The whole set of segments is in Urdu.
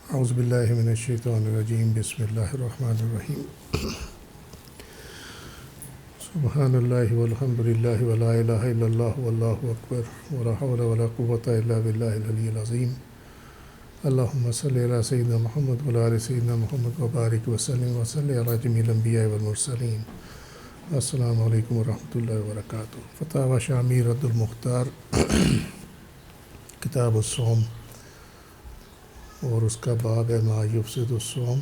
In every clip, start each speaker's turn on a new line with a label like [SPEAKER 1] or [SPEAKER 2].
[SPEAKER 1] اعوذ باللہ من الشیطان الرجیم بسم اللہ الرحمن الرحیم سبحان اللہ والحمد للہ ولا الہ الا اللہ واللہ اکبر ولا حول ولا قوة الا باللہ العلی العظیم اللہم صلی علی سیدنا محمد وعلی آل سیدنا محمد وبارک وسلم وصلی علی جمیع الانبیاء والمرسلین۔ السلام علیکم ورحمۃ اللہ وبرکاتہ۔ فتاوی شامی رد المختار کتاب الصوم، اور اس کا باب ہے ما یفسد الصوم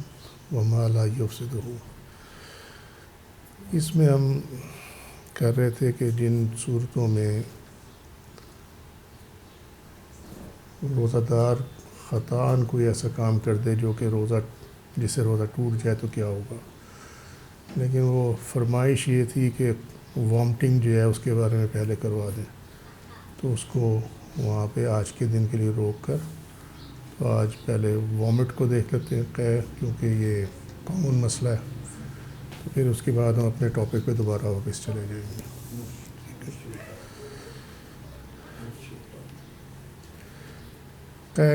[SPEAKER 1] وما لا یفسدہ۔ اس میں ہم کر رہے تھے کہ جن صورتوں میں روزہ دار خطاً کوئی ایسا کام کر دے جو کہ جس سے روزہ ٹوٹ جائے تو کیا ہوگا، لیکن وہ فرمائش یہ تھی کہ وامٹنگ جو ہے اس کے بارے میں پہلے کروا دیں، تو اس کو وہاں پہ آج کے دن کے لیے روک کر تو آج پہلے وامٹ کو دیکھ لیتے ہیں کیونکہ یہ کامن مسئلہ ہے، تو پھر اس کے بعد ہم اپنے ٹاپک پہ دوبارہ واپس چلے جائیں گے۔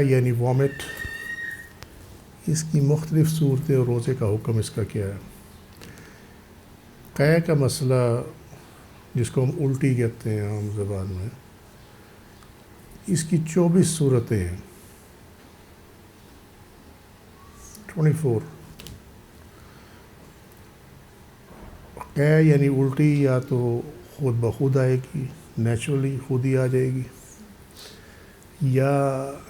[SPEAKER 1] یعنی وامٹ، اس کی مختلف صورتیں اور روزے کا حکم اس کا کیا ہے۔ قے کا مسئلہ جس کو ہم الٹی کہتے ہیں عام زبان میں، اس کی 24 صورتیں ہیں، 24۔ قے یعنی الٹی یا تو خود بخود آئے گی، نیچرلی خود ہی آ جائے گی، یا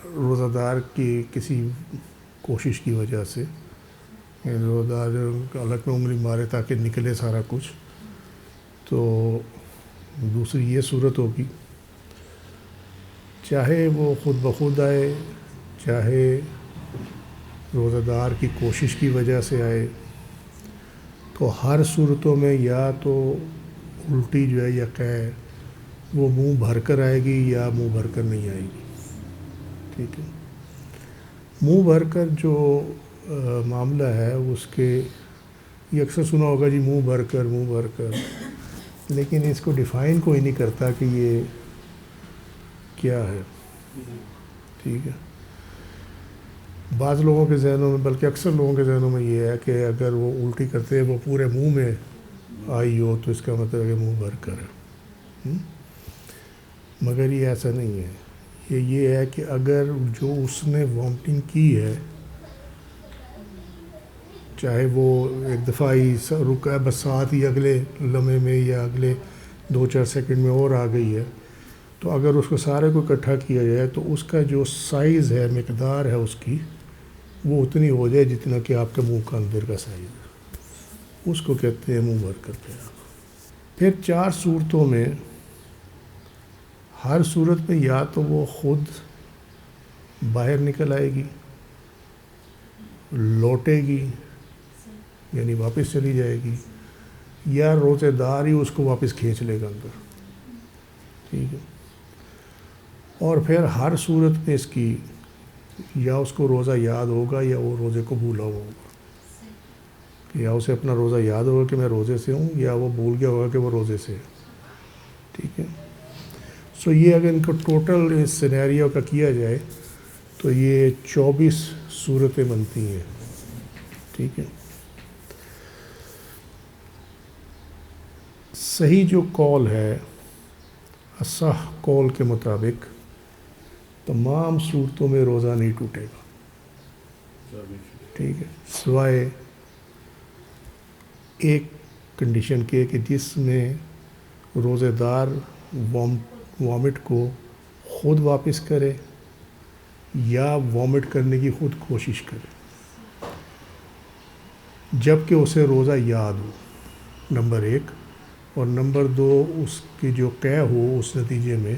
[SPEAKER 1] روزہ دار کی کسی کوشش کی وجہ سے، روزہ دار الگ میں انگلی مارے تاکہ نکلے سارا کچھ، تو دوسری یہ صورت ہوگی۔ چاہے وہ خود بخود آئے، چاہے روزہ دار کی کوشش کی وجہ سے آئے، تو ہر صورتوں میں یا تو الٹی جو ہے یا قے وہ منہ بھر کر آئے گی یا منہ بھر کر نہیں آئے گی، ٹھیک ہے۔ منہ بھر کر جو معاملہ ہے اس کے یہ اکثر سنا ہوگا جی منہ بھر کر، لیکن اس کو ڈیفائن کوئی نہیں کرتا کہ یہ کیا ہے، ٹھیک ہے۔ بعض لوگوں کے ذہنوں میں، بلکہ اکثر لوگوں کے ذہنوں میں یہ ہے کہ اگر وہ الٹی کرتے ہیں وہ پورے منہ میں آئی ہو تو اس کا مطلب ہے کہ منہ بھر کر ہے، مگر یہ ایسا نہیں ہے۔ یہ ہے کہ اگر جو اس نے وامٹنگ کی ہے، چاہے وہ ایک دفعہ ہی رکا ہے بس ساتھ ہی اگلے لمحے میں یا اگلے 2-4 سیکنڈ میں اور آ گئی ہے، تو اگر اس کو سارے کو اکٹھا کیا جائے تو اس کا جو سائز ہے، مقدار ہے اس کی، وہ اتنی ہو جائے جتنا کہ آپ کے منہ کا اندر کا سائز ہے، اس کو کہتے ہیں منہ بھر کر پینا۔ پھر 4 صورتوں میں، ہر صورت میں یا تو وہ خود باہر نکل آئے گی، لوٹے گی یعنی واپس چلی جائے گی، یا روزے دار ہی اس کو واپس کھینچ لے گا اندر، ٹھیک ہے۔ اور پھر ہر صورت میں اس کی یا اس کو روزہ یاد ہوگا یا وہ روزے کو بھولا ہوا ہوگا، یا اسے اپنا روزہ یاد ہوگا کہ میں روزے سے ہوں، یا وہ بھول گیا ہوگا کہ وہ روزے سے ہے، ٹھیک ہے۔ سو یہ اگر ان کو ٹوٹل اس سینیریو کا کیا جائے تو یہ 24 صورتیں بنتی ہیں، ٹھیک ہے۔ صحیح جو قول ہے، اصح قول کے مطابق تمام صورتوں میں روزہ نہیں ٹوٹے گا، ٹھیک ہے، سوائے ایک کنڈیشن کے کہ جس میں روزے دار وامٹ کو خود واپس کرے یا وامٹ کرنے کی خود کوشش کرے، جب کہ اسے روزہ یاد ہو، نمبر 1، اور نمبر 2 اس کی جو قے ہو اس نتیجے میں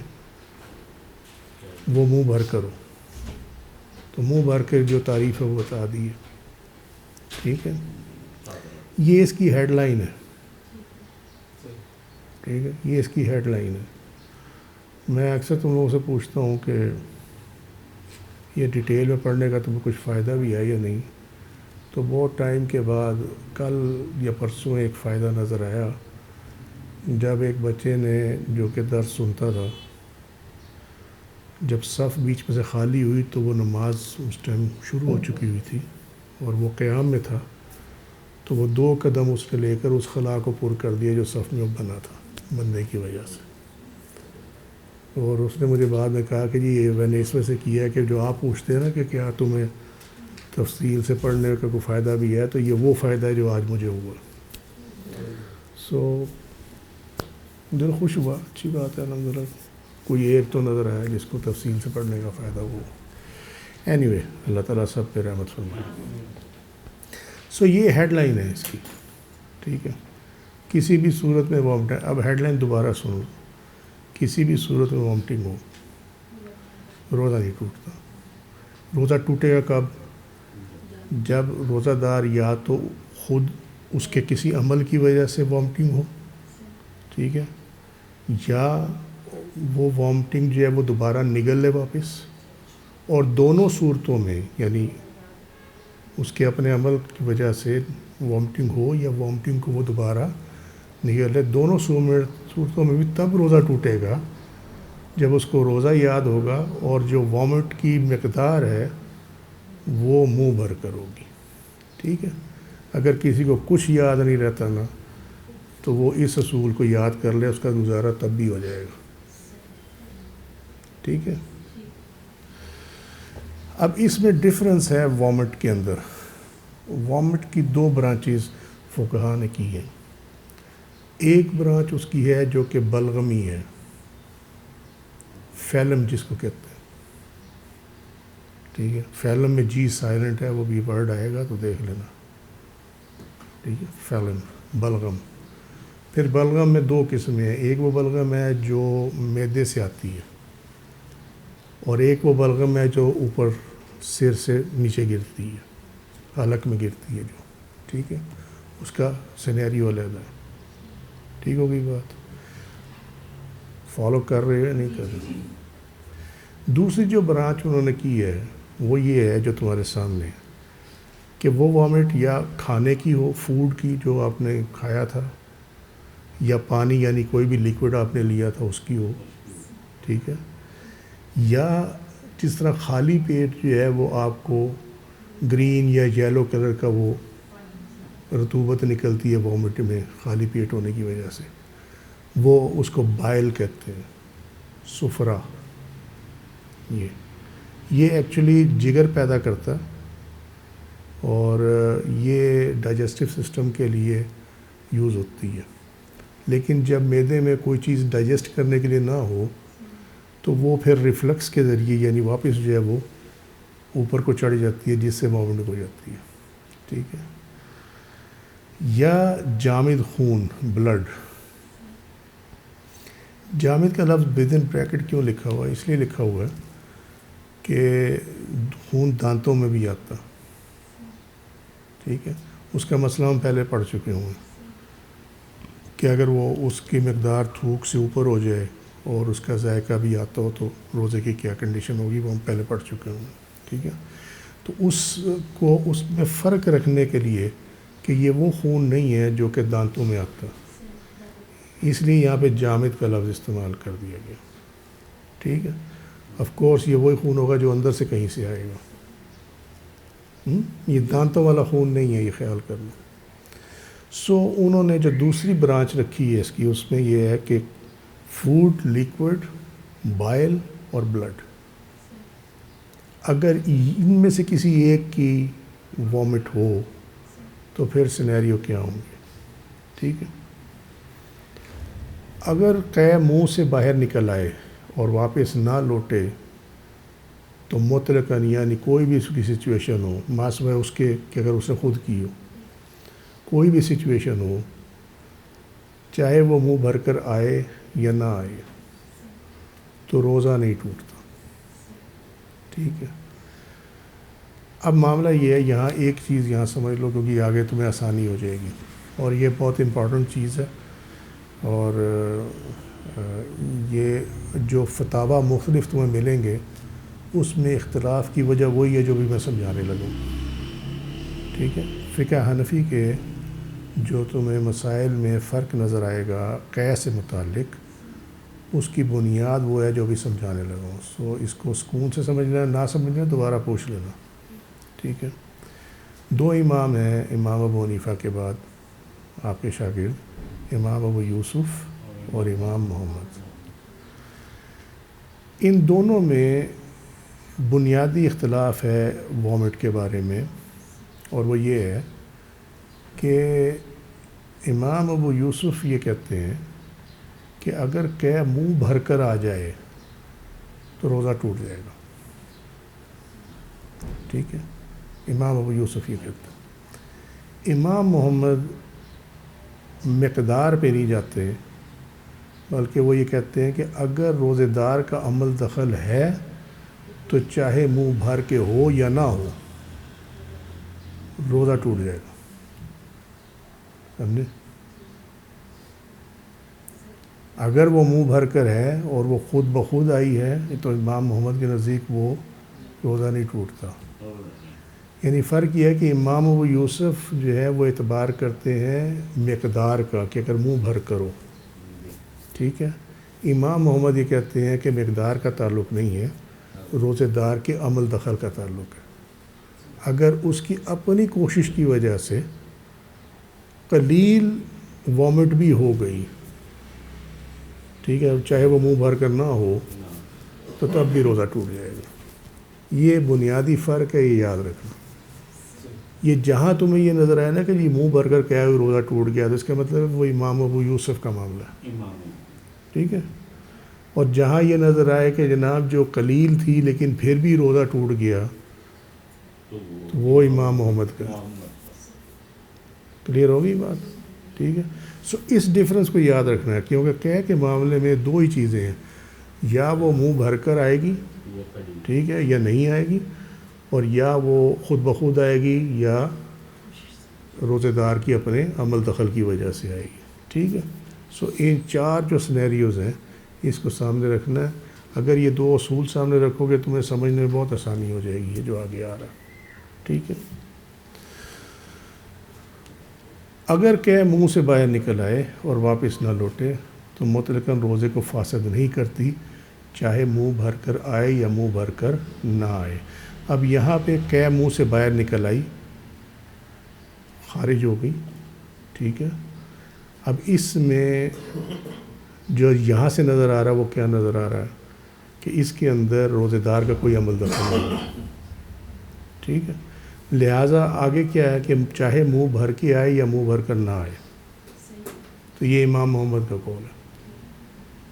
[SPEAKER 1] وہ منہ بھر کرو، تو منہ بھر کر جو تعریف ہے وہ بتا دی ہے، ٹھیک ہے۔ یہ اس کی ہیڈ لائن ہے، ٹھیک ہے، یہ اس کی ہیڈ لائن ہے۔ میں اکثر تم لوگوں سے پوچھتا ہوں کہ یہ ڈیٹیل میں پڑھنے کا تمہیں کچھ فائدہ بھی ہے یا نہیں، تو بہت ٹائم کے بعد کل یا پرسوں ایک فائدہ نظر آیا، جب ایک بچے نے جو کہ درس سنتا تھا جب صف بیچ میں سے خالی ہوئی تو وہ نماز اس ٹائم شروع ہو چکی ہوئی تھی اور وہ قیام میں تھا، تو وہ 2 قدم اس نے لے کر اس خلا کو پر کر دیا جو صف میں بنا تھا بننے کی وجہ سے. اور اس نے مجھے بعد میں کہا کہ جی یہ میں نے اس وجہ سے کیا ہے کہ جو آپ پوچھتے ہیں نا کہ کیا تمہیں تفصیل سے پڑھنے کا کوئی فائدہ بھی ہے، تو یہ وہ فائدہ ہے جو آج مجھے ہوا. سو دل خوش ہوا، اچھی بات ہے الحمدللہ. کوئی ایک تو نظر آیا جس کو تفصیل سے پڑھنے کا فائدہ ہوا. اینی وے اللہ تعالیٰ سب پہ رحمت فرمائے. سو یہ ہیڈ لائن ہے اس کی، ٹھیک ہے. کسی بھی صورت میں وامٹنگ، اب ہیڈ لائن دوبارہ سنو، کسی بھی صورت میں وامٹنگ ہو روزہ نہیں ٹوٹتا. روزہ ٹوٹے گا کب؟ جب روزہ دار یا تو خود اس کے کسی عمل کی وجہ سے وامٹنگ ہو، ٹھیک ہے، یا وہ وامٹنگ جو ہے وہ دوبارہ نگل لے واپس. اور دونوں صورتوں میں یعنی اس کے اپنے عمل کی وجہ سے وامٹنگ ہو یا وامٹنگ کو وہ دوبارہ نگل لے، دونوں صورتوں میں بھی تب روزہ ٹوٹے گا جب اس کو روزہ یاد ہوگا اور جو وامٹ کی مقدار ہے وہ منہ بھر کر ہوگی. ٹھیک ہے. اگر کسی کو کچھ یاد نہیں رہتا نا تو وہ اس اصول کو یاد کر لے، اس کا گزارا تب بھی ہو جائے گا. ٹھیک ہے. اب اس میں ڈفرنس ہے وامٹ کے اندر. وامٹ کی 2 برانچز فقہا نے کی ہیں. ایک برانچ اس کی ہے جو کہ بلغمی ہے، فیلم جس کو کہتے ہیں. ٹھیک ہے. فیلم میں جی سائلنٹ ہے، وہ بھی ورڈ آئے گا تو دیکھ لینا. ٹھیک ہے. فیلم، بلغم. پھر بلغم میں 2 قسمیں ہیں. ایک وہ بلغم ہے جو معدے سے آتی ہے، اور ایک وہ بلغم ہے جو اوپر سر سے نیچے گرتی ہے، حلق میں گرتی ہے جو. ٹھیک ہے. اس کا سینیریو علیحدہ ہے. ٹھیک ہوگی بات؟ فالو کر رہے ہیں نہیں کر رہے؟ دوسری جو برانچ انہوں نے کی ہے وہ یہ ہے جو تمہارے سامنے ہے کہ وہ وامٹ یا کھانے کی ہو، فوڈ کی جو آپ نے کھایا تھا، یا پانی یعنی کوئی بھی لیکوڈ آپ نے لیا تھا اس کی ہو. ٹھیک ہے. یا جس طرح خالی پیٹ جو ہے وہ آپ کو گرین یا یلو کلر کا وہ رطوبت نکلتی ہے وامٹ میں خالی پیٹ ہونے کی وجہ سے، وہ اس کو بائل کہتے ہیں، سفرا. یہ ایکچولی جگر پیدا کرتا اور یہ ڈائجسٹو سسٹم کے لیے یوز ہوتی ہے. لیکن جب معدے میں کوئی چیز ڈائجسٹ کرنے کے لیے نہ ہو تو وہ پھر ریفلکس کے ذریعے یعنی واپس جو ہے وہ اوپر کو چڑھ جاتی ہے، جس سے وامٹ ہو جاتی ہے. ٹھیک ہے. یا جامد خون، بلڈ. جامد کا لفظ ود ان بریکٹ کیوں لکھا ہوا ہے؟ اس لیے لکھا ہوا ہے کہ خون دانتوں میں بھی آتا. ٹھیک ہے. اس کا مسئلہ ہم پہلے پڑھ چکے ہوں کہ اگر وہ اس کی مقدار تھوک سے اوپر ہو جائے اور اس کا ذائقہ بھی آتا ہو تو روزے کی کیا کنڈیشن ہوگی، وہ ہم پہلے پڑھ چکے ہوں. ٹھیک ہے. تو اس میں فرق رکھنے کے لیے کہ یہ وہ خون نہیں ہے جو کہ دانتوں میں آتا، اس لیے یہاں پہ جامد کا لفظ استعمال کر دیا گیا. ٹھیک ہے. آف کورس یہ وہی خون ہوگا جو اندر سے کہیں سے آئے گا. یہ دانتوں والا خون نہیں ہے، یہ خیال کرنا. سو انہوں نے جو دوسری برانچ رکھی ہے اس کی، اس میں یہ ہے کہ فوڈ، لیکوڈ، بائل اور بلڈ. اگر ان میں سے کسی ایک کی وامٹ ہو تو پھر سینیریو کیا ہوں گے. ٹھیک ہے. اگر قے منہ سے باہر نکل آئے اور واپس نہ لوٹے تو مطلقاً یعنی کوئی بھی اس کی سچویشن ہو، ماسوائے اس کے کہ اگر اس نے خود کی ہو، کوئی بھی سچویشن ہو، چاہے وہ منہ بھر کر آئے یا نہ آئے، تو روزہ نہیں ٹوٹتا. ٹھیک ہے. اب معاملہ یہ ہے، یہاں ایک چیز یہاں سمجھ لو کیونکہ آگے تمہیں آسانی ہو جائے گی، اور یہ بہت امپورٹنٹ چیز ہے. اور یہ جو فتاویٰ مختلف تمہیں ملیں گے اس میں اختلاف کی وجہ وہی ہے جو بھی میں سمجھانے لگوں. ٹھیک ہے. فقہ حنفی کے جو تمہیں مسائل میں فرق نظر آئے گا قے سے متعلق، اس کی بنیاد وہ ہے جو بھی سمجھانے لگا ہوں. سو اس کو سکون سے سمجھنا ہے، نہ سمجھنا ہے دوبارہ پوچھ لینا. ٹھیک ہے. 2 امام ہیں امام ابو حنیفہ کے بعد آپ کے شاگرد، امام ابو یوسف اور امام محمد. ان دونوں میں بنیادی اختلاف ہے وامٹ کے بارے میں، اور وہ یہ ہے کہ امام ابو یوسف یہ کہتے ہیں کہ اگر قے منہ بھر کر آ جائے تو روزہ ٹوٹ جائے گا. ٹھیک ہے. امام ابو یوسف یہ کہتے ہیں. امام محمد مقدار پہ نہیں جاتے، بلکہ وہ یہ کہتے ہیں کہ اگر روزے دار کا عمل دخل ہے تو چاہے منہ بھر کے ہو یا نہ ہو روزہ ٹوٹ جائے گا. سمجھے؟ اگر وہ منہ بھر کر ہے اور وہ خود بخود آئی ہے تو امام محمد کے نزدیک وہ روزہ نہیں ٹوٹتا. یعنی فرق یہ ہے کہ امام ابو یوسف جو ہے وہ اعتبار کرتے ہیں مقدار کا کہ اگر منہ بھر کرو. ٹھیک ہے. امام محمد یہ کہتے ہیں کہ مقدار کا تعلق نہیں ہے، روزے دار کے عمل دخل کا تعلق ہے. اگر اس کی اپنی کوشش کی وجہ سے قلیل وامٹ بھی ہو گئی، ٹھیک ہے، چاہے وہ منہ بھر کر نہ ہو تو تب بھی روزہ ٹوٹ جائے گا. یہ بنیادی فرق ہے، یہ یاد رکھنا. یہ جہاں تمہیں یہ نظر آیا نا کہ یہ منہ بھر کر کیا ہے روزہ ٹوٹ گیا، تو اس کا مطلب ہے وہ امام ابو یوسف کا معاملہ ہے. ٹھیک ہے. اور جہاں یہ نظر آئے کہ جناب جو قلیل تھی لیکن پھر بھی روزہ ٹوٹ گیا تو وہ امام محمد کا. کلیئر ہوگی بات؟ ٹھیک ہے. سو اس ڈفرنس کو یاد رکھنا ہے، کیونکہ قے کے معاملے میں 2 ہی چیزیں ہیں، یا وہ منہ بھر کر آئے گی، ٹھیک ہے، یا نہیں آئے گی، اور یا وہ خود بخود آئے گی یا روزے دار کی اپنے عمل دخل کی وجہ سے آئے گی. ٹھیک ہے. سو ان 4 جو سینیریوز ہیں اس کو سامنے رکھنا ہے. اگر یہ 2 اصول سامنے رکھو گے تمہیں سمجھنے میں بہت آسانی ہو جائے گی یہ جو آگے آ رہا ہے. ٹھیک ہے. اگر قے منہ سے باہر نکل آئے اور واپس نہ لوٹے تو مطلقاً روزے کو فاسد نہیں کرتی، چاہے منہ بھر کر آئے یا منہ بھر کر نہ آئے. اب یہاں پہ قے منہ سے باہر نکل آئی، خارج ہو گئی. ٹھیک ہے. اب اس میں جو یہاں سے نظر آ رہا ہے وہ کیا نظر آ رہا ہے کہ اس کے اندر روزے دار کا کوئی عمل دخل نہیں ہے. ٹھیک ہے. لہٰذا آگے کیا ہے کہ چاہے منہ بھر کے آئے یا منہ بھر کر نہ آئے. تو یہ امام محمد کا قول ہے.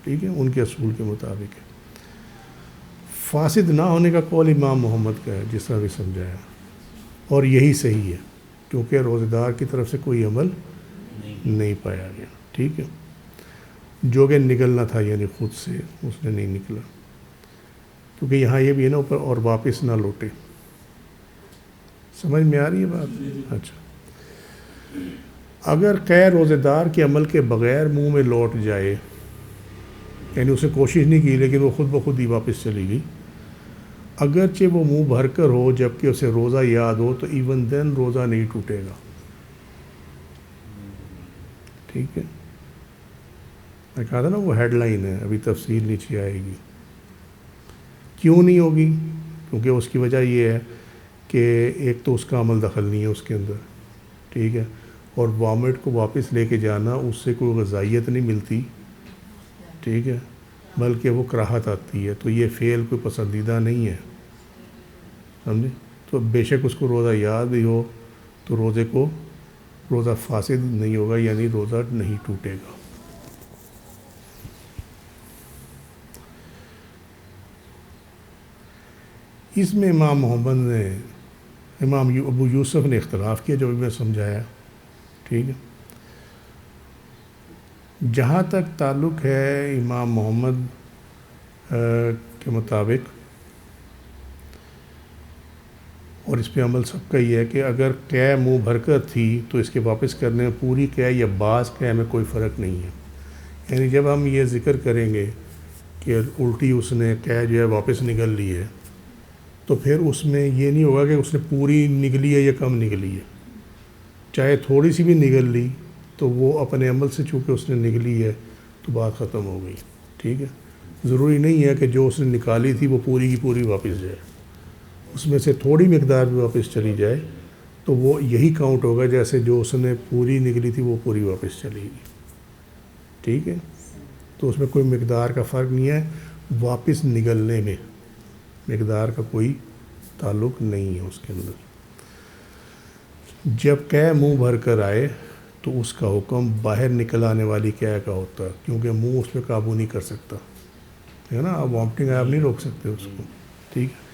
[SPEAKER 1] ٹھیک ہے. ان کے اصول کے مطابق ہے. فاسد نہ ہونے کا قول امام محمد کا ہے جس طرح بھی سمجھایا، اور یہی صحیح ہے کیونکہ روزے دار کی طرف سے کوئی عمل نہیں پایا گیا. ٹھیک ہے. جو کہ نکلنا تھا یعنی خود سے اس نے نہیں نکلا، کیونکہ یہاں یہ بھی ہے نا اوپر اور واپس نہ لوٹے. سمجھ میں آ رہی ہے بات؟ اچھا. اگر قے روزے دار کے عمل کے بغیر منہ میں لوٹ جائے، یعنی اسے کوشش نہیں کی لیکن وہ خود بخود ہی واپس چلی گئی، اگرچہ وہ منہ بھر کر ہو جبکہ اسے روزہ یاد ہو تو ایون دین روزہ نہیں ٹوٹے گا. ٹھیک ہے. میں کہا تھا نا وہ ہیڈ لائن ہے، ابھی تفصیل نیچے آئے گی. کیوں نہیں ہوگی؟ کیونکہ اس کی وجہ یہ ہے کہ ایک تو اس کا عمل دخل نہیں ہے اس کے اندر. ٹھیک ہے. اور وامٹ کو واپس لے کے جانا اس سے کوئی غذائیت نہیں ملتی. ٹھیک ہے. بلکہ وہ کراہت آتی ہے، تو یہ فعل کوئی پسندیدہ نہیں ہے. سمجھے؟ تو بے شک اس کو روزہ یاد بھی ہو تو روزہ فاسد نہیں ہوگا، یعنی روزہ نہیں ٹوٹے گا. اس میں امام محمد نے امام ابو یوسف نے اختلاف کیا جو بھی میں سمجھایا. ٹھیک ہے. جہاں تک تعلق ہے امام محمد کے مطابق، اور اس پہ عمل سب کا یہ ہے کہ اگر قے منہ بھر کر تھی تو اس کے واپس کرنے میں پوری قے یا بعض قے میں کوئی فرق نہیں ہے. یعنی جب ہم یہ ذکر کریں گے کہ الٹی اس نے قے جو ہے واپس نکل لی ہے، تو پھر اس میں یہ نہیں ہوگا کہ اس نے پوری نکلی ہے یا کم نکلی ہے. چاہے تھوڑی سی بھی نکل لی تو وہ اپنے عمل سے چونکہ اس نے نکلی ہے تو بات ختم ہو گئی. ٹھیک ہے. ضروری نہیں ہے کہ جو اس نے نکالی تھی وہ پوری کی پوری واپس جائے. اس میں سے تھوڑی مقدار بھی واپس چلی جائے تو وہ یہی کاؤنٹ ہوگا جیسے جو اس نے پوری نکلی تھی وہ پوری واپس چلے گی. ٹھیک ہے. تو اس میں کوئی مقدار کا فرق نہیں ہے. واپس نکلنے میں مقدار کا کوئی تعلق نہیں ہے اس کے اندر. جب قے منہ بھر کر آئے تو اس کا حکم باہر نکل آنے والی قے کا ہوتا ہے، کیونکہ منہ اس پہ قابو نہیں کر سکتا ہے نا. آپ وامٹنگ آپ نہیں روک سکتے اس کو. ٹھیک ہے.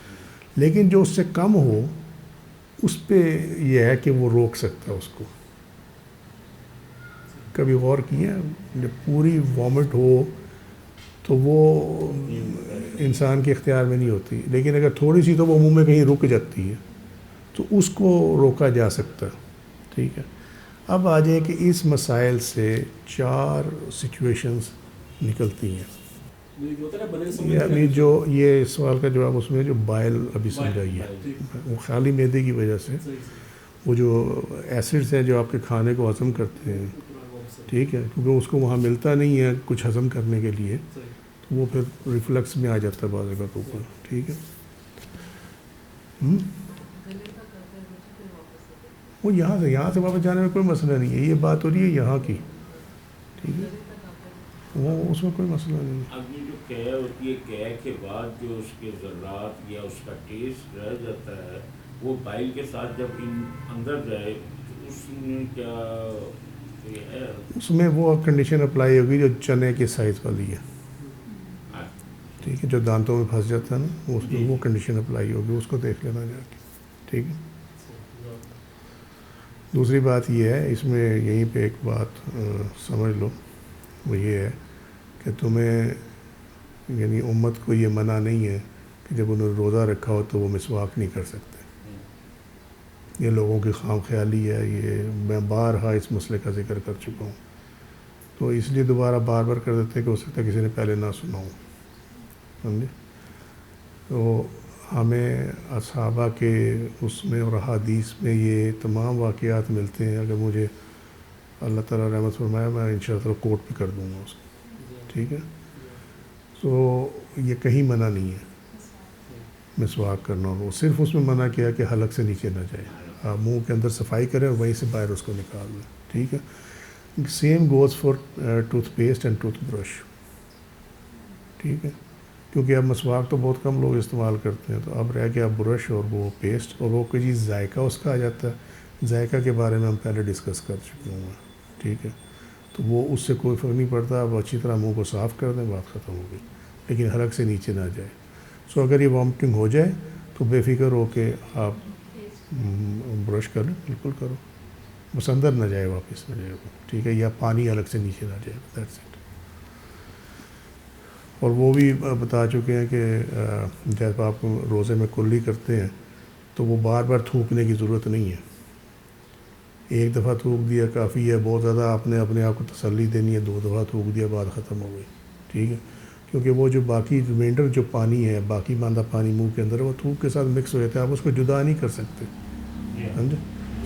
[SPEAKER 1] لیکن جو اس سے کم ہو اس پہ یہ ہے کہ وہ روک سکتا ہے اس کو. کبھی غور کیا جب پوری وامٹ ہو تو وہ انسان کے اختیار میں نہیں ہوتی، لیکن اگر تھوڑی سی تو وہ منہ میں کہیں رک جاتی ہے تو اس کو روکا جا سکتا. ٹھیک ہے. اب آ جائیں کہ اس مسائل سے 4 سچویشنز نکلتی ہیں. ابھی جو یہ سوال کا جواب اس میں جو بائل ابھی سمجھائی ہے، وہ خالی معدے کی وجہ سے وہ جو ایسڈز ہیں جو آپ کے کھانے کو ہضم کرتے ہیں، ٹھیک ہے، کیونکہ اس کو وہاں ملتا نہیں ہے کچھ ہضم کرنے کے لیے، تو وہ پھر ریفلکس میں آ جاتا ہے بعض اوقات اوپر. ٹھیک ہے. وہ یہاں سے واپس جانے میں کوئی مسئلہ نہیں ہے. یہ بات ہو رہی ہے یہاں کی. ٹھیک ہے. وہ اس میں کوئی مسئلہ نہیں ہے.
[SPEAKER 2] اب یہ جو قے ہوتی ہے، قے کے بعد جو اس کے ذرات یا اس کا ٹیسٹ رہ جاتا ہے وہ بائل کے ساتھ جب اندر جائے تو اس میں کیا ہے؟
[SPEAKER 1] اس میں وہ کنڈیشن اپلائی ہوگی جو چنے کے سائز والی ہے. ٹھیک ہے. جو دانتوں میں پھنس جاتا ہے نا، اس میں وہ کنڈیشن اپلائی ہوگی. اس کو دیکھ لینا جا کے. ٹھیک ہے. دوسری بات یہ ہے، اس میں یہیں پہ ایک بات سمجھ لو، وہ یہ ہے کہ تمہیں یعنی امت کو یہ منع نہیں ہے کہ جب انہوں نے روزہ رکھا ہو تو وہ مسواک نہیں کر سکتے. یہ لوگوں کی خام خیالی ہے. یہ میں بارہا اس مسئلے کا ذکر کر چکا ہوں، تو اس لیے دوبارہ بار بار کر دیتے ہیں کہ ہو سکتا ہے کسی نے پہلے نہ سنا ہو. سمجھے؟ تو ہمیں اصحابہ کے اس میں اور احادیث میں یہ تمام واقعات ملتے ہیں. اگر مجھے اللہ تعالیٰ رحمت فرمایا میں انشاءاللہ کوٹ بھی کر دوں گا اس کو. ٹھیک ہے. تو یہ کہیں منع نہیں ہے مسواک کرنا. وہ صرف اس میں منع کیا کہ حلق سے نیچے نہ جائے. آپ منہ کے اندر صفائی کریں اور وہیں سے باہر اس کو نکال دیں. ٹھیک ہے. Same goes for tooth paste and tooth brush. ٹھیک ہے. کیونکہ اب مسواک تو بہت کم لوگ استعمال کرتے ہیں، تو اب رہ گیا برش اور وہ پیسٹ، اور وہ کوئی چیز ذائقہ اس کا آ جاتا ہے. ذائقہ کے بارے میں ہم پہلے ڈسکس کر چکے ہوں. ٹھیک ہے. تو وہ اس سے کوئی فرق نہیں پڑتا. اب اچھی طرح منہ کو صاف کر دیں، بات ختم ہو گئی. لیکن حلق سے نیچے نہ جائے. سو اگر یہ وامٹنگ ہو جائے تو بے فکر ہو کے آپ برش کریں، بالکل کرو، بس اندر نہ جائے، واپس نہ جائے وہ. ٹھیک ہے. یا پانی حلق سے نیچے نہ جائے. That's it. اور وہ بھی بتا چکے ہیں کہ جب آپ روزے میں کلی کرتے ہیں تو وہ بار بار تھوکنے کی ضرورت نہیں ہے. ایک دفعہ تھوک دیا کافی ہے. بہت زیادہ آپ نے اپنے آپ کو تسلی دینی ہے، 2 دفعہ تھوک دیا، بات ختم ہو گئی. ٹھیک ہے. کیونکہ وہ جو باقی ریمائنڈر جو پانی ہے، باقی ماندہ پانی منہ کے اندر، وہ تھوک کے ساتھ مکس ہو جاتا ہے. آپ اس کو جدا نہیں کر سکتے. سمجھے؟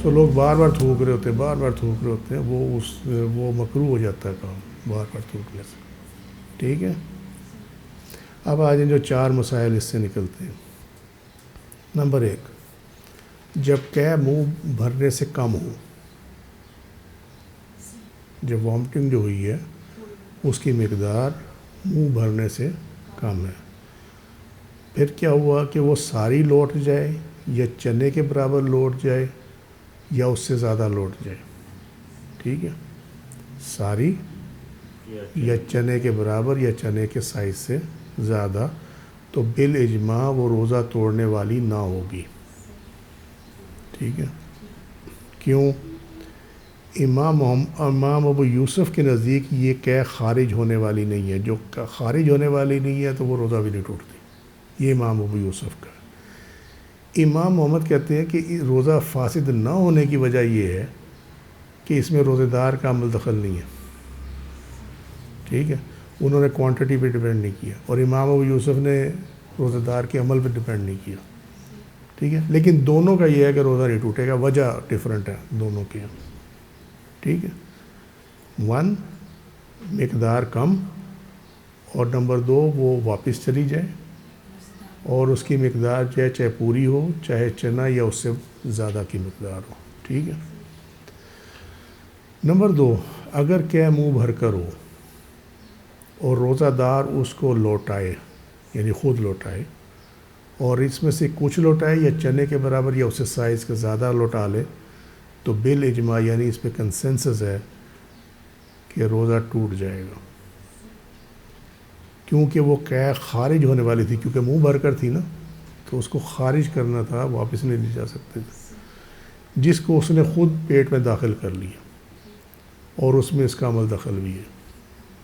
[SPEAKER 1] سو لوگ بار بار تھوک رہے ہوتے ہیں، بار بار تھوک رہے ہوتے ہیں. وہ مکروہ ہو جاتا ہے کام بار بار تھوکنے سے. ٹھیک ہے. اب آ جائیں جو 4 مسائل اس سے نکلتے ہیں. نمبر 1، جب قے منہ بھرنے سے کم ہو، جب وامٹنگ جو ہوئی ہے اس کی مقدار منہ بھرنے سے کم ہے، پھر کیا ہوا کہ وہ ساری لوٹ جائے یا چنے کے برابر لوٹ جائے یا اس سے زیادہ لوٹ جائے. ٹھیک ہے. ساری یا چنے کے برابر یا چنے کے سائز سے زیادہ، تو بالاجماع وہ روزہ توڑنے والی نہ ہوگی. ٹھیک ہے. کیوں؟ امام ابو یوسف کے نزدیک یہ قے خارج ہونے والی نہیں ہے. جو خارج ہونے والی نہیں ہے تو وہ روزہ بھی نہیں ٹوٹتی. یہ امام ابو یوسف کا. امام محمد کہتے ہیں کہ روزہ فاسد نہ ہونے کی وجہ یہ ہے کہ اس میں روزے دار کا عمل دخل نہیں ہے. ٹھیک ہے. انہوں نے کوانٹٹی پہ ڈیپینڈ نہیں کیا، اور امام ابو یوسف نے روزہ دار کے عمل پہ ڈیپینڈ نہیں کیا. ٹھیک ہے. لیکن دونوں کا یہ ہے کہ روزہ نہیں ٹوٹے گا. وجہ ڈیفرنٹ ہے دونوں کی. ٹھیک ہے. 1 مقدار کم اور نمبر 2 وہ واپس چلی جائے اور اس کی مقدار چاہے پوری ہو چاہے چنا یا اس سے زیادہ کی مقدار ہو. ٹھیک ہے. نمبر 2 اگر قے منہ بھر کر ہو اور روزہ دار اس کو لوٹائے یعنی خود لوٹائے اور اس میں سے کچھ لوٹائے یا چنے کے برابر یا اس سے سائز کا زیادہ لوٹا لے تو بالاجماع یعنی اس پہ کنسنسس ہے کہ روزہ ٹوٹ جائے گا، کیونکہ وہ قے خارج ہونے والی تھی، کیونکہ منہ بھر کر تھی نا تو اس کو خارج کرنا تھا، واپس نہیں لی جا سکتے تھے، جس کو اس نے خود پیٹ میں داخل کر لیا اور اس میں اس کا عمل دخل بھی ہے.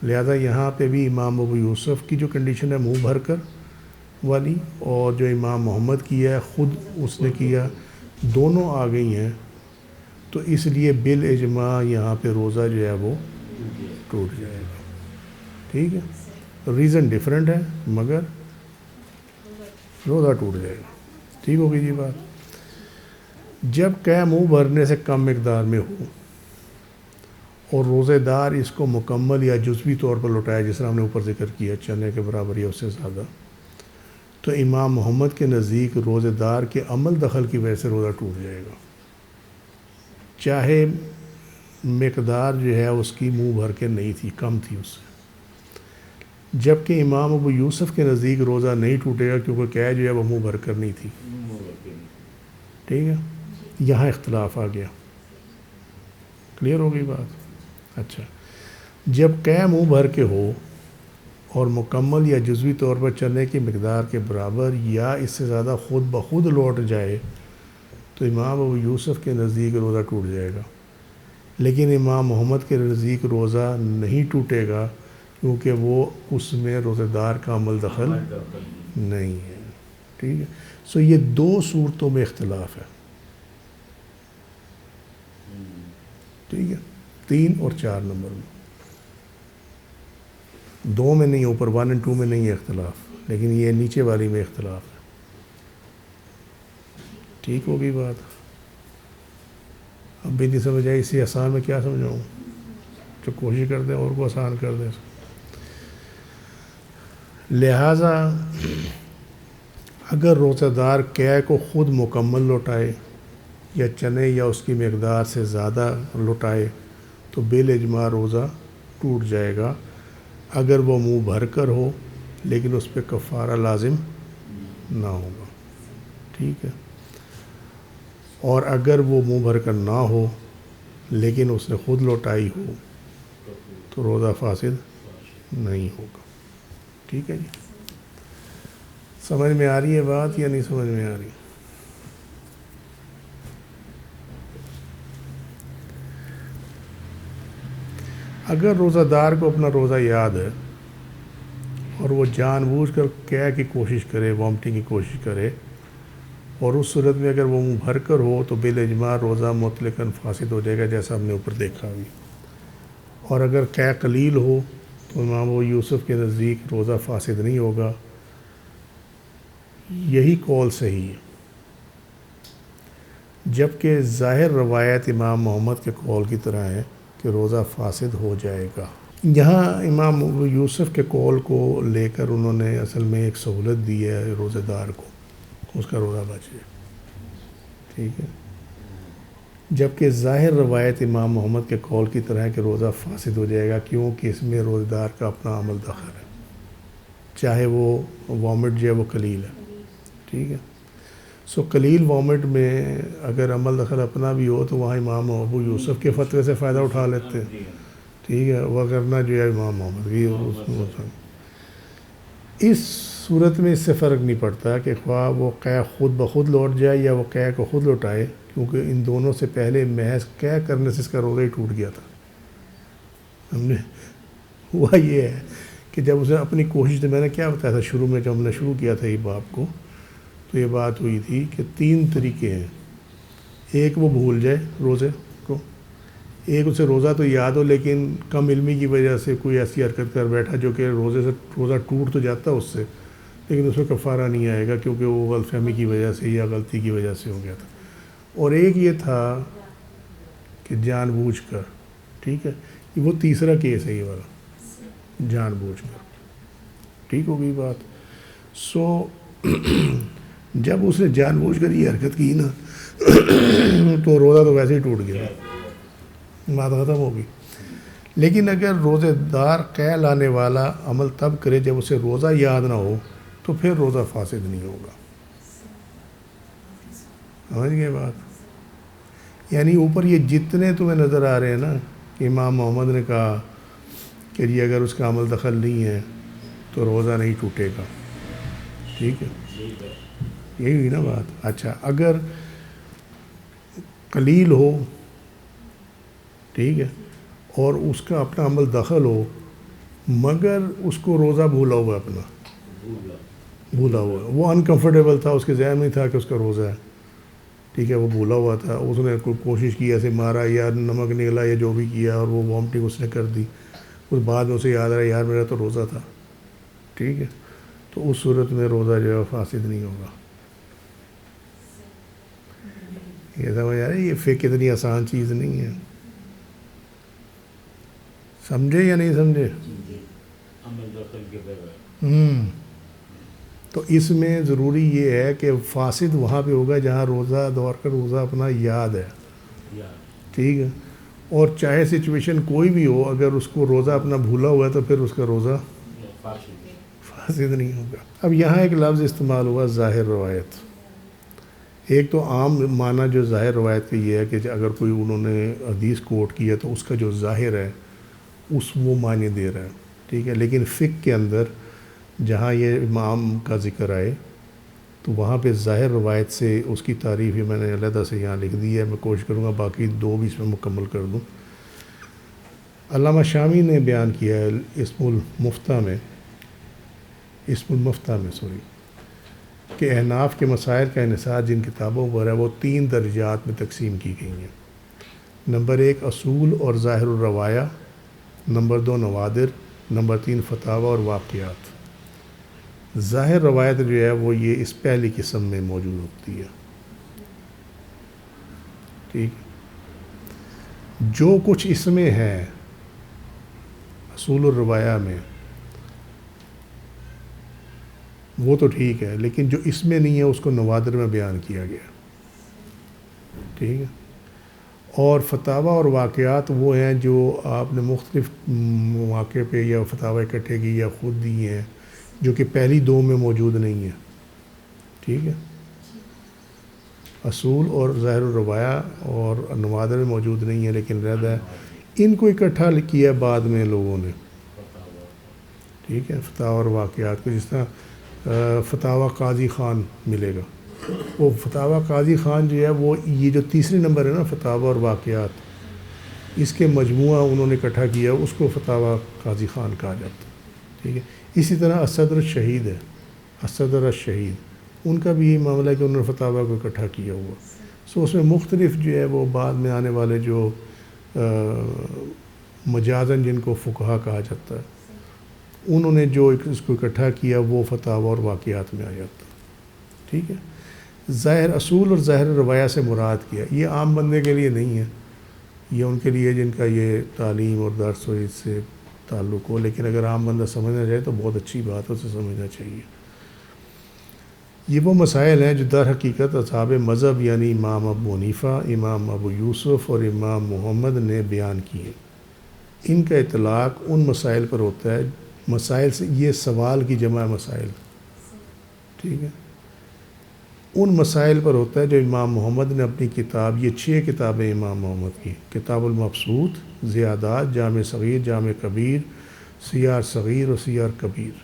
[SPEAKER 1] لہذا یہاں پہ بھی امام ابو یوسف کی جو کنڈیشن ہے منہ بھر کر والی اور جو امام محمد کی ہے خود اس نے کیا، دونوں آ گئی ہیں، تو اس لیے بالاجماع یہاں پہ روزہ جو ہے وہ ٹوٹ جائے گا. ٹھیک ہے. ریزن ڈیفرنٹ ہے مگر روزہ ٹوٹ جائے گا. ٹھیک ہوگی جی بات. جب قے منہ بھرنے سے کم مقدار میں ہو اور روزے دار اس کو مکمل یا جزوی طور پر لوٹائے، جس طرح ہم نے اوپر ذکر کیا چنے کے برابر یا اس سے زیادہ، تو امام محمد کے نزدیک روزے دار کے عمل دخل کی وجہ سے روزہ ٹوٹ جائے گا، چاہے مقدار جو ہے اس کی منہ بھر کے نہیں تھی، کم تھی اس سے. جبکہ امام ابو یوسف کے نزدیک روزہ نہیں ٹوٹے گا کیونکہ قے جو ہے وہ منہ بھر کر نہیں تھی. ٹھیک ہے. یہاں اختلاف آ گیا. کلیئر ہو گئی بات. اچھا. جب قے منہ بھر کے ہو اور مکمل یا جزوی طور پر چنے کی مقدار کے برابر یا اس سے زیادہ خود بخود لوٹ جائے تو امام ابو یوسف کے نزدیک روزہ ٹوٹ جائے گا، لیکن امام محمد کے نزدیک روزہ نہیں ٹوٹے گا کیونکہ وہ اس میں روزہ دار کا عمل دخل نہیں ہے. ٹھیک ہے. سو یہ 2 صورتوں میں اختلاف ہے. ٹھیک ہے. 3 اور 4 نمبر میں، 2 میں نہیں، اوپر 1 اور 2 میں نہیں ہے اختلاف، لیکن یہ نیچے والی میں اختلاف ہے. ٹھیک ہوگی بات. اب بھی نہیں سمجھ آئی، اسی آسان میں کیا سمجھاؤں، جو کوشش کر دیں اور کو آسان کر دیں. لہٰذا اگر روزہ دار قے کو خود مکمل لوٹائے یا چنے یا اس کی مقدار سے زیادہ لوٹائے تو بالاجماع روزہ ٹوٹ جائے گا اگر وہ منہ بھر کر ہو لیکن اس پہ کفارہ لازم نہ ہوگا. ٹھیک ہے. اور اگر وہ منہ بھر کر نہ ہو لیکن اس نے خود لوٹائی ہو تو روزہ فاسد نہیں ہوگا. ٹھیک ہے جی. سمجھ میں آ رہی ہے بات یا نہیں سمجھ میں آ رہی؟ اگر روزہ دار کو اپنا روزہ یاد ہے اور وہ جان بوجھ کر قے کی کوشش کرے، وامٹنگ کی کوشش کرے، اور اس صورت میں اگر وہ منہ بھر کر ہو تو بالاجماع روزہ مطلقاً فاسد ہو جائے گا، جیسا ہم نے اوپر دیکھا بھی. اور اگر قے قلیل ہو تو امام ابو یوسف کے نزدیک روزہ فاسد نہیں ہوگا. یہی قول صحیح ہے، جبکہ ظاہر روایت امام محمد کے قول کی طرح ہے کہ روزہ فاسد ہو جائے گا. یہاں امام ابو یوسف کے قول کو لے کر انہوں نے اصل میں ایک سہولت دی ہے روزہ دار کو، اس کا روزہ بچ جائے. ٹھیک ہے. جبکہ ظاہر روایت امام محمد کے قول کی طرح ہے کہ روزہ فاسد ہو جائے گا کیونکہ اس میں روزہ دار کا اپنا عمل دخل ہے، چاہے وہ وامٹ جو ہے وہ قلیل ہے. ٹھیک ہے. سو قلیل وامٹ میں اگر عمل دخل اپنا بھی ہو تو وہاں امام ابو یوسف کے فتوے سے فائدہ اٹھا لیتے ہیں. ٹھیک ہے. وغیرہ جو ہے امام محمد کی اس صورت میں اس سے فرق نہیں پڑتا کہ خواہ وہ قے خود بخود لوٹ جائے یا وہ قے کو خود لوٹائے، کیونکہ ان دونوں سے پہلے محض قے کرنے سے اس کا روزہ ہی ٹوٹ گیا تھا. ہم نے ہوا یہ ہے کہ جب اسے اپنی کوشش سے، میں نے کیا بتایا تھا شروع میں جب ہم نے شروع کیا تھا یہ باب کو، تو یہ بات ہوئی تھی کہ 3 طریقے ہیں. ایک وہ بھول جائے روزے کو، ایک اسے روزہ تو یاد ہو لیکن کم علمی کی وجہ سے کوئی ایسی حرکت کر بیٹھا جو کہ روزے سے روزہ ٹوٹ تو جاتا اس سے، لیکن اس میں کفارہ نہیں آئے گا کیونکہ وہ غلط فہمی کی وجہ سے یا غلطی کی وجہ سے ہو گیا تھا. اور ایک یہ تھا کہ جان بوجھ کر. ٹھیک ہے. وہ تیسرا کیس ہے یہ والا، جان بوجھ کر. ٹھیک ہو گئی بات. سو جب اس نے جان بوجھ کر یہ حرکت کی نا تو روزہ تو ویسے ہی ٹوٹ گیا, بات ختم ہوگی. لیکن اگر روزے دار قے لانے والا عمل تب کرے جب اسے روزہ یاد نہ ہو تو پھر روزہ فاسد نہیں ہوگا. سمجھ گئے بات؟ یعنی اوپر یہ جتنے تمہیں نظر آ رہے ہیں نا کہ امام محمد نے کہا کہ یہ اگر اس کا عمل دخل نہیں ہے تو روزہ نہیں ٹوٹے گا, ٹھیک ہے, یہی ہوئی نا بات. اچھا اگر قلیل ہو, ٹھیک ہے, اور اس کا اپنا عمل دخل ہو مگر اس کو روزہ بھولا ہوا ہے, اپنا بھولا ہوا ہے, وہ انکمفرٹیبل تھا, اس کے ذہن میں تھا کہ اس کا روزہ ہے, ٹھیک ہے, وہ بھولا ہوا تھا, اس نے کوئی کوشش کی ایسے مارا یا نمک نگلا یا جو بھی کیا اور وہ وامٹنگ اس نے کر دی, اس بعد میں اسے یاد آیا یار میرا تو روزہ تھا, ٹھیک ہے, تو اس صورت میں روزہ جو ہے فاسد نہیں ہوگا. یہ سمجھ آ رہا ہے, یہ فقہ اتنی آسان چیز نہیں ہے. سمجھے یا نہیں سمجھے؟ تو اس میں ضروری یہ ہے کہ فاسد وہاں پہ ہوگا جہاں روزہ دور کا روزہ اپنا یاد ہے, ٹھیک ہے, اور چاہے سچویشن کوئی بھی ہو اگر اس کو روزہ اپنا بھولا ہوا ہے تو پھر اس کا روزہ فاسد نہیں ہوگا. اب یہاں ایک لفظ استعمال ہوا ظاہر روایت. ایک تو عام معنی جو ظاہر روایت کا یہ ہے کہ اگر کوئی انہوں نے حدیث کوٹ کیا تو اس کا جو ظاہر ہے اس وہ معنی دے رہا ہے, ٹھیک ہے. لیکن فقہ کے اندر جہاں یہ امام کا ذکر آئے تو وہاں پہ ظاہر روایت سے اس کی تعریف ہی میں نے علیحدہ سے یہاں لکھ دی ہے. میں کوشش کروں گا باقی دو بھی اس میں مکمل کر دوں. علامہ شامی نے بیان کیا ہے اسم المفتیٰ میں کہ احناف کے مسائل کا انحصار جن کتابوں پر ہے وہ 3 درجات میں تقسیم کی گئی ہیں. نمبر 1 اصول اور ظاہر الروایہ, نمبر 2 نوادر, نمبر 3 فتاوی اور واقعات. ظاہر روایت جو ہے وہ یہ اس پہلی قسم میں موجود ہوتی ہے, ٹھیک. جو کچھ اس میں ہے اصول الروایہ میں وہ تو ٹھیک ہے, لیکن جو اس میں نہیں ہے اس کو نوادر میں بیان کیا گیا, ٹھیک ہے. اور فتاوی اور واقعات وہ ہیں جو آپ نے مختلف مواقع پہ یا فتاوی اکٹھے کی یا خود دی ہیں جو کہ پہلی 2 میں موجود نہیں ہیں, ٹھیک ہے. اصول اور ظاہر الروایہ اور نوادر میں موجود نہیں ہے لیکن رہتا ہے. ان کو اکٹھا کیا بعد میں لوگوں نے, ٹھیک ہے, فتاوی اور واقعات کو. جس طرح فتاوی قاضی خان ملے گا, وہ فتاوی قاضی خان جو ہے وہ یہ جو تیسری نمبر ہے نا فتاوی اور واقعات, اس کے مجموعہ انہوں نے اکٹھا کیا, اس کو فتاوی قاضی خان کہا جاتا ہے, ٹھیک ہے. اسی طرح الصدر الشہید ہے, الصدر الشہید, ان کا بھی یہ معاملہ ہے کہ انہوں نے فتاوی کو اکٹھا کیا ہوا. سو اس میں مختلف جو ہے وہ بعد میں آنے والے جو مجازن جن کو فقہا کہا جاتا ہے انہوں نے جو اس کو اکٹھا کیا وہ فتاوی اور واقعات میں آ جاتا ہے, ٹھیک ہے. ظاہر اصول اور ظاہر روایہ سے مراد کیا, یہ عام بندے کے لیے نہیں ہے, یہ ان کے لیے جن کا یہ تعلیم اور درس و اس سے تعلق ہو. لیکن اگر عام بندہ سمجھنا چاہے تو بہت اچھی بات ہے, اسے سمجھنا چاہیے. یہ وہ مسائل ہیں جو در حقیقت اصحاب مذہب یعنی امام ابو حنیفہ, امام ابو یوسف اور امام محمد نے بیان کیے. ان کا اطلاق ان مسائل پر ہوتا ہے, مسائل سے یہ سوال کی جمع مسائل, ٹھیک ہے, ان مسائل پر ہوتا ہے جو امام محمد نے اپنی کتاب, یہ 6 کتابیں امام محمد کی, کتاب المبسوط, زیادات, جامع صغیر, جامع کبیر, سیار صغیر اور سیار کبیر,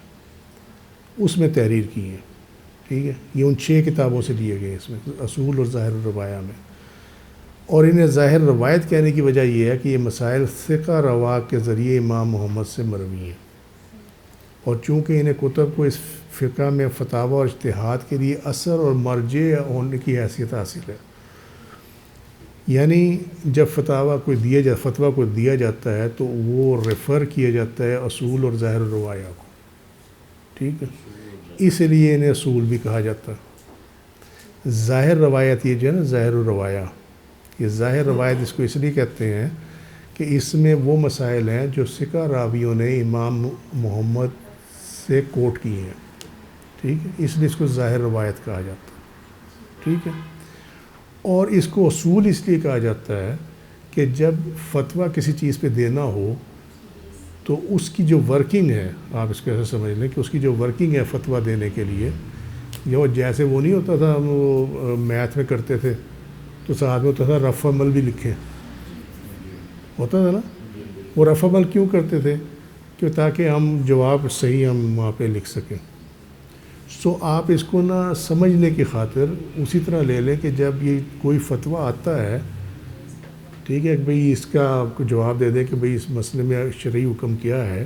[SPEAKER 1] اس میں تحریر کی ہیں, ٹھیک ہے. یہ ان 6 کتابوں سے لیے گئے اس میں اصول اور ظاہر الروایہ میں. اور انہیں ظاہر روایت کہنے کی وجہ یہ ہے کہ یہ مسائل ثقہ رواں کے ذریعے امام محمد سے مروی ہیں, اور چونکہ انہیں کتب کو اس فقہ میں فتاوی اور اجتہاد کے لیے اثر اور مرجع ہونے کی حیثیت حاصل ہے. یعنی جب فتویٰ کو دیا جاتا ہے تو وہ ریفر کیا جاتا ہے اصول اور ظاہر الروایہ کو, ٹھیک ہے. اس لیے انہیں اصول بھی کہا جاتا ہے. ظاہر روایت یہ جو ہے نا ظاہر الروایہ, یہ ظاہر روایت اس کو اس لیے کہتے ہیں کہ اس میں وہ مسائل ہیں جو ثقہ راویوں نے امام محمد سے کوٹ کیے ہیں، ٹھیک ہے، اس لیے اس کو ظاہر روایت کہا جاتا ہے، ٹھیک ہے۔ اور اس کو اصول اس لیے کہا جاتا ہے کہ جب فتویٰ کسی چیز پہ دینا ہو تو اس کی جو ورکنگ ہے، آپ اس کو ایسے سمجھ لیں کہ اس کی جو ورکنگ ہے فتویٰ دینے کے لیے، جو جیسے وہ نہیں ہوتا تھا، ہم وہ میتھ میں کرتے تھے تو ساتھ میں ہوتا تھا رف عمل بھی لکھیں، ہوتا تھا نا، وہ رف عمل کیوں کرتے تھے؟ کہ تاکہ ہم جواب صحیح ہم وہاں پہ لکھ سکیں۔ سو آپ اس کو نہ سمجھنے کی خاطر اسی طرح لے لیں کہ جب یہ کوئی فتویٰ آتا ہے، ٹھیک ہے، کہ بھئی اس کا آپ کو جواب دے دیں کہ بھئی اس مسئلے میں شرعی حکم کیا ہے،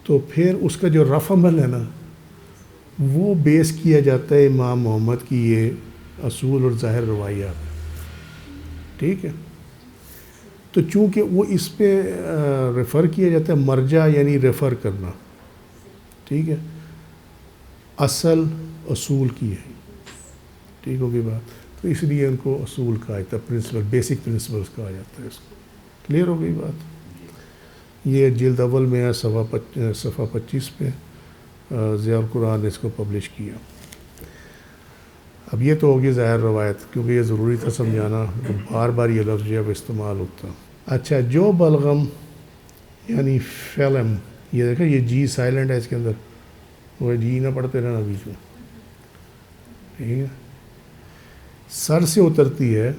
[SPEAKER 1] تو پھر اس کا جو رف عمل ہے نا وہ بیس کیا جاتا ہے امام محمد کی یہ اصول اور ظاہر روایات، ٹھیک ہے۔ تو چونکہ وہ اس پہ ریفر کیا جاتا ہے، مرجع یعنی ریفر کرنا، ٹھیک ہے، اصل اصول کی ہے، ٹھیک ہوگی بات، تو اس لیے ان کو اصول کہا جاتا ہے، پرنسپل، بیسک پرنسپلس کہا جاتا ہے اس کو، کلیئر ہو گئی بات۔ یہ جلد اول میں ہے، صفحہ 25 پہ ضیاء القرآن نے اس کو پبلش کیا۔ اب یہ تو ہوگی ظاہر روایت، کیونکہ یہ ضروری تھا سمجھانا، بار بار یہ لفظ جو ہے استعمال ہوتا۔ اچھا، جو بلغم یعنی فلم، یہ دیکھیں یہ جی سائلنٹ ہے اس کے اندر، وہ جی نہ پڑھتے رہنا بیچ میں، ٹھیک ہے، سر سے اترتی ہے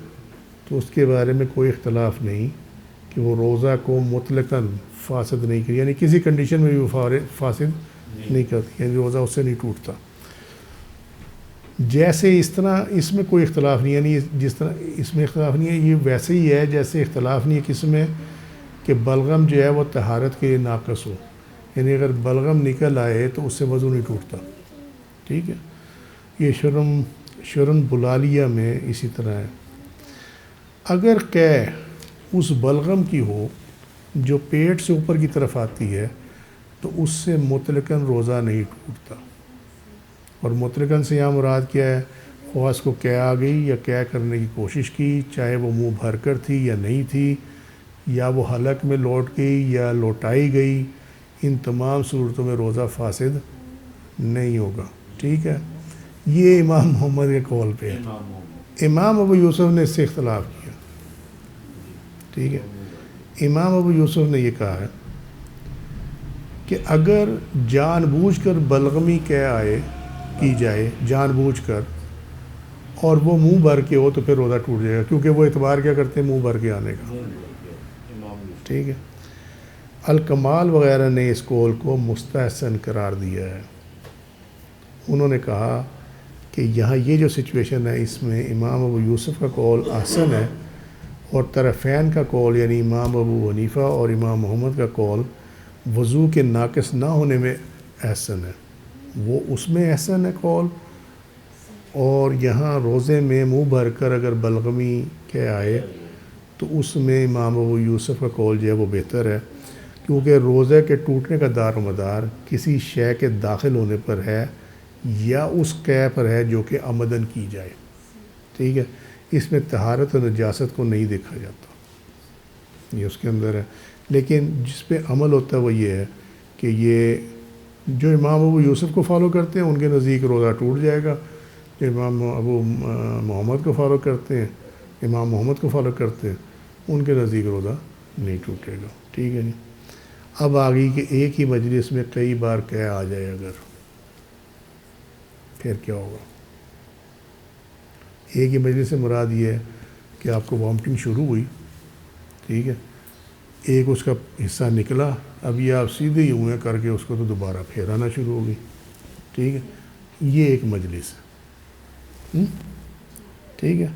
[SPEAKER 1] تو اس کے بارے میں کوئی اختلاف نہیں کہ وہ روزہ کو مطلقاً فاسد نہیں کرتی، یعنی کسی کنڈیشن میں بھی وہ فاسد نہیں کرتی، یعنی روزہ اس سے نہیں ٹوٹتا۔ جیسے اس طرح اس میں کوئی اختلاف نہیں، یعنی جس طرح اس میں اختلاف نہیں ہے، یہ ویسے ہی ہے جیسے اختلاف نہیں ہے کس میں کہ بلغم جو ہے وہ طہارت کے لیے ناقص ہو، یعنی اگر بلغم نکل آئے تو اس سے وضو نہیں ٹوٹتا، ٹھیک ہے۔ یہ شرن بلالیہ میں اسی طرح ہے۔ اگر قے اس بلغم کی ہو جو پیٹ سے اوپر کی طرف آتی ہے تو اس سے مطلقاً روزہ نہیں ٹوٹتا، اور مطلقاً سے یہاں مراد کیا ہے؟ خواہ اس کو قے آ گئی یا قے کرنے کی کوشش کی، چاہے وہ منہ بھر کر تھی یا نہیں تھی، یا وہ حلق میں لوٹ گئی یا لوٹائی گئی، ان تمام صورتوں میں روزہ فاسد نہیں ہوگا، ٹھیک ہے۔ یہ امام محمد کے قول پہ ہے۔ امام ابو یوسف نے اس سے اختلاف کیا، ٹھیک ہے۔ امام ابو یوسف نے یہ کہا ہے کہ اگر جان بوجھ کر بلغمی قے آئے کی جائے، جان بوجھ کر، اور وہ منہ بھر کے ہو تو پھر روزہ ٹوٹ جائے گا، کیونکہ وہ اعتبار کیا کرتے ہیں؟ منہ بھر کے آنے کا، ٹھیک ہے۔ الکمال وغیرہ نے اس قول کو مستحسن قرار دیا ہے۔ انہوں نے کہا کہ یہاں یہ جو سچویشن ہے اس میں امام ابو یوسف کا قول احسن ہے، اور طرفین کا قول یعنی امام ابو حنیفہ اور امام محمد کا قول وضو کے ناقص نہ ہونے میں احسن ہے، وہ اس میں احسن ہے قول، اور یہاں روزے میں منہ بھر کر اگر بلغمی کے آئے تو اس میں امام ابو یوسف کا قول جو ہے وہ بہتر ہے، کیونکہ روزے کے ٹوٹنے کا دار و مدار کسی شے کے داخل ہونے پر ہے یا اس قے پر ہے جو کہ عمدن کی جائے، ٹھیک ہے۔ اس میں طہارت و نجاست کو نہیں دیکھا جاتا، یہ اس کے اندر ہے، لیکن جس پہ عمل ہوتا ہے وہ یہ ہے کہ یہ جو امام ابو یوسف کو فالو کرتے ہیں ان کے نزدیک روزہ ٹوٹ جائے گا، جو امام ابو محمد کو فالو کرتے ہیں، امام محمد کو فالو کرتے ہیں، ان کے نزدیک روزہ نہیں ٹوٹے گا، ٹھیک ہے جی۔ اب آگئی کہ ایک ہی مجلس میں کئی بار قے آ جائے اگر، پھر کیا ہوگا؟ ایک ہی مجلس سے مراد یہ ہے کہ آپ کو وامٹنگ شروع ہوئی، ٹھیک ہے، ایک اس کا حصہ نکلا، اب یہ آپ سیدھے ہی ہوئے کر کے اس کو تو دوبارہ پھر آنا شروع ہو گئی، ٹھیک ہے، یہ ایک مجلس ہے، ٹھیک ہے۔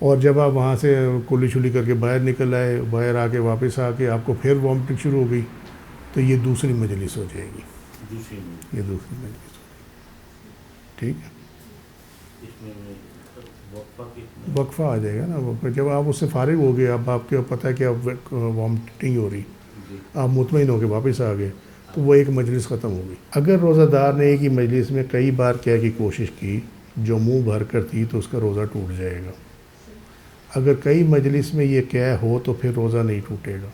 [SPEAKER 1] اور جب آپ وہاں سے کلی شلی کر کے باہر نکل آئے، باہر آ کے واپس آ کے آپ کو پھر وامٹنگ شروع ہو گئی، تو یہ دوسری مجلس ہو جائے گی، یہ دوسری مجلس ہو جائے گی، ٹھیک ہے۔ وقفہ آ جائے گا نا، جب آپ اس سے فارغ ہو گئے، اب آپ کو پتہ ہے کہ اب وامٹنگ ہو رہی، آپ مطمئن ہو کے واپس آ گئے، تو وہ ایک مجلس ختم ہو گئی۔ اگر روزہ دار نے ایک ہی مجلس میں کئی بار قے کی کوشش کی جو منہ بھر کر تھی تو اس کا روزہ ٹوٹ جائے گا۔ اگر کئی مجلس میں یہ قے ہو تو پھر روزہ نہیں ٹوٹے گا۔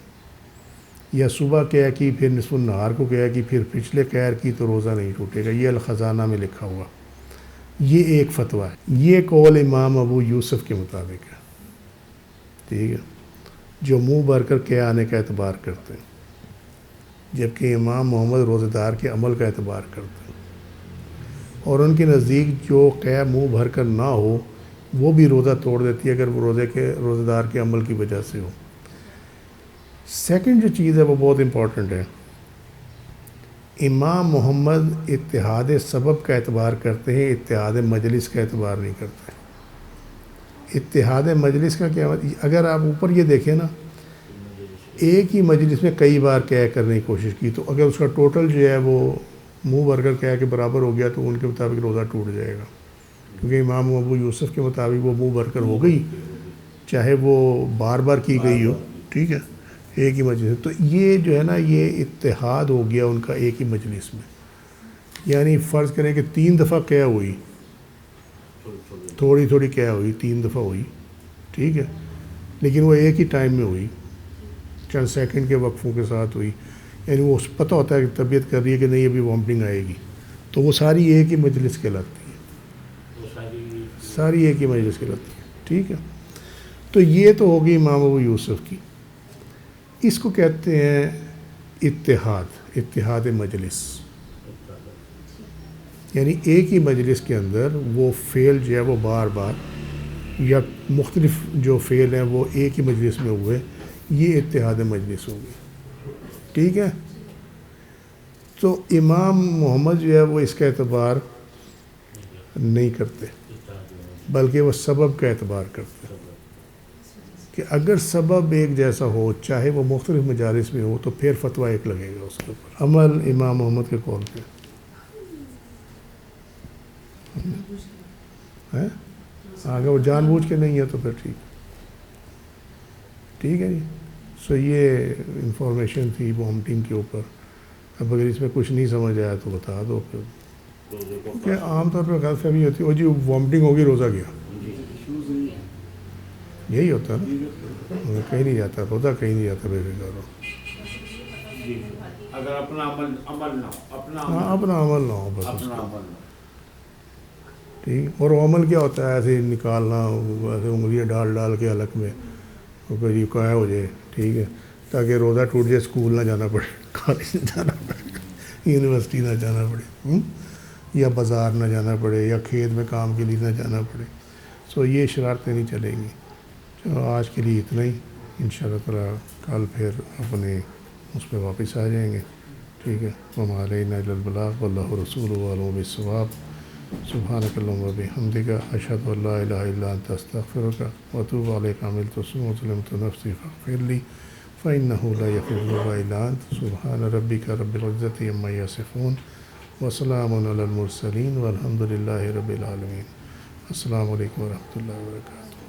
[SPEAKER 1] یا صبح قیہ کی پھر نصف النہار کو قیہ کی پھر پچھلے قہر کی تو روزہ نہیں ٹوٹے گا، یہ الخزانہ میں لکھا ہوا، یہ ایک فتویٰ ہے۔ یہ قول امام ابو یوسف کے مطابق ہے، ٹھیک ہے، جو منہ بھر کر قیہ آنے کا اعتبار کرتے ہیں، جبکہ امام محمد روزہ دار کے عمل کا اعتبار کرتے ہیں، اور ان کے نزدیک جو قیہ منہ بھر کر نہ ہو وہ بھی روزہ توڑ دیتی ہے اگر وہ روزہ دار کے عمل کی وجہ سے ہو۔ سیکنڈ جو چیز ہے وہ بہت امپورٹنٹ ہے، امام محمد اتحاد سبب کا اعتبار کرتے ہیں، اتحاد مجلس کا اعتبار نہیں کرتے۔ اتحاد مجلس کا کیا مطلب؟ اگر آپ اوپر یہ دیکھیں نا، ایک ہی مجلس میں کئی بار قیہ کرنے کی کوشش کی تو اگر اس کا ٹوٹل جو ہے وہ منہ بھر کر قیہ کے برابر ہو گیا تو ان کے مطابق روزہ ٹوٹ جائے گا، کیونکہ امام ابو یوسف کے مطابق وہ منہ بھر کر ہو گئی، چاہے وہ بار بار کی گئی ہو، ٹھیک ہے، ایک ہی مجلس میں۔ تو یہ جو ہے نا یہ اتحاد ہو گیا ان کا ایک ہی مجلس میں، یعنی فرض کریں کہ 3 دفعہ قیہ ہوئی، تھوڑی تھوڑی قیہ ہوئی، 3 دفعہ ہوئی، ٹھیک ہے، لیکن وہ ایک ہی ٹائم میں ہوئی، چند سیکنڈ کے وقفوں کے ساتھ ہوئی، یعنی وہ پتہ ہوتا ہے کہ طبیعت کر رہی ہے کہ نہیں ابھی وامٹنگ آئے گی، تو وہ ساری ایک ہی مجلس کہلاتی ہے، ساری ایک ہی مجلس کہلاتی ہے، ٹھیک ہے۔ تو یہ تو ہوگی امام ابو یوسف کی، اس کو کہتے ہیں اتحاد مجلس، یعنی ایک ہی مجلس کے اندر وہ فعل جو ہے وہ بار بار یا مختلف جو فعل ہیں وہ ایک ہی مجلس میں ہوئے، یہ اتحاد مجلس ہوگی، ٹھیک ہے۔ تو امام محمد جو ہے وہ اس کا اعتبار نہیں کرتے، بلکہ وہ سبب کا اعتبار کرتے ہیں کہ اگر سبب ایک جیسا ہو چاہے وہ مختلف مجالس میں ہو تو پھر فتویٰ ایک لگے گا اس کے اوپر۔ عمل امام محمد کے قول پہ ہے، اگر وہ جان بوجھ کے نہیں ہے تو پھر ٹھیک ہے جی۔ سو یہ انفارمیشن تھی وامٹنگ کے اوپر، اب اگر اس میں کچھ نہیں سمجھ آیا تو بتا دو پھر، کیونکہ عام طور پہ غلط فہمی ہوتی ہے، وہ جی وامٹنگ ہوگی روزہ گیا، یہی ہوتا ہے نا، کہیں نہیں جاتا روزہ، کہیں نہیں جاتا، بے فکر ہو،
[SPEAKER 2] اگر اپنا عمل نہ ہو،
[SPEAKER 1] ہاں اپنا عمل نہ ہو بس،
[SPEAKER 2] اپنا عمل نہ ہو،
[SPEAKER 1] ٹھیک۔ اور عمل کیا ہوتا ہے؟ ایسے نکالنا، ایسے انگلیاں ڈال کے حلق میں پھر یہ قائع ہو جائے، ٹھیک ہے، تاکہ روزہ ٹوٹ جائے، اسکول نہ جانا پڑے، کالج نہ جانا پڑے، یونیورسٹی نہ جانا پڑے، یا بازار نہ جانا پڑے، یا کھیت میں کام کے لیے نہ جانا پڑے۔ سو یہ شرارتیں نہیں چلیں گی۔ چلو آج کے لیے اتنا ہی، انشاءاللہ تعالیٰ کل پھر اپنے اس پہ واپس آ جائیں گے، ٹھیک ہے۔ وما علینا الا البلاغ واللہ رسولہ اعلم بالصواب۔ سبحانک اللہم و بحمدک، اشہد ان لا الہ الا انت استغفرک و اتوب الیک۔ عملت سوءا ظلمت نفسی فاغفر لی فإنہ لا یغفر الذنوب الا انت۔ سبحان ربک رب العزۃ عما یصفون وسلام علی المرسلین والحمد للہ رب العالمین۔ السلام علیکم ورحمۃ اللہ وبرکاتہ۔